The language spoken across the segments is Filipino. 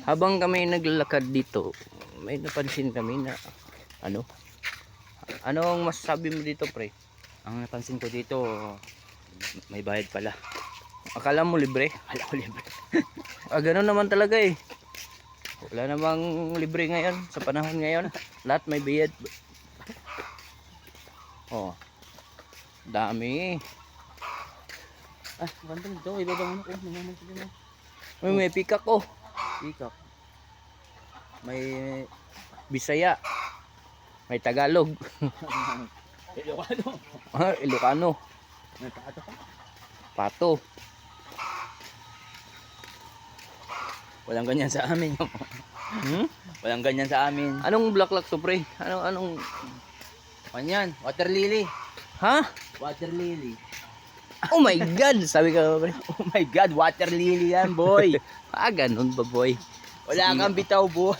Habang kami naglalakad dito, may napansin kami na anong masasabi mo dito, pre? Ang napansin ko dito, may bayad pala. Akala mo libre? Akala ko libre. Ganun naman talaga eh. Wala namang libre ngayon sa panahon ngayon. Lahat may bayad. Oh. Dami. Ah, ganda nito. Ibaba mo na ko. May pikak oh. Ikak. May Bisaya. May Tagalog. Ilocano. Ilocano. May pato pa. Pato. Walang ganyan sa amin. Walang ganyan sa amin. Anong bulaklak to, pre? Anong Kanyan, water lily. Ha? Water lily. Oh my god, sabi ka, pre. Oh my God, water lily yan, boy. Ganun ba, boy? Wala kang bitaw, boy.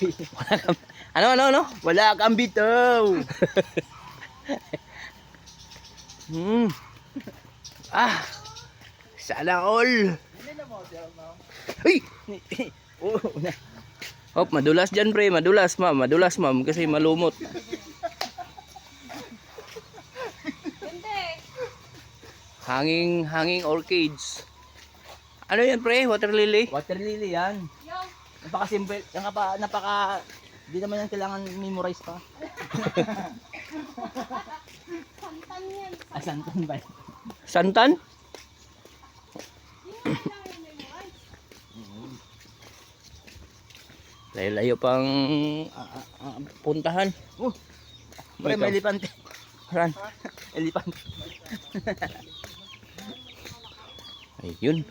Ano? Wala kang bitaw. Sana all. Hey! Hop, madulas dyan, pre. Madulas, ma'am. Kasi malumot. Hanging orchids. Ano yan, pre? Water lily? Water lily yan. Napaka-simple. Hindi naman yan kailangan memorize pa. Santan yan. Santan ba? Santan? Layo-layo pang puntahan. Pre, may elipante. Ran. Elipante. Ayun.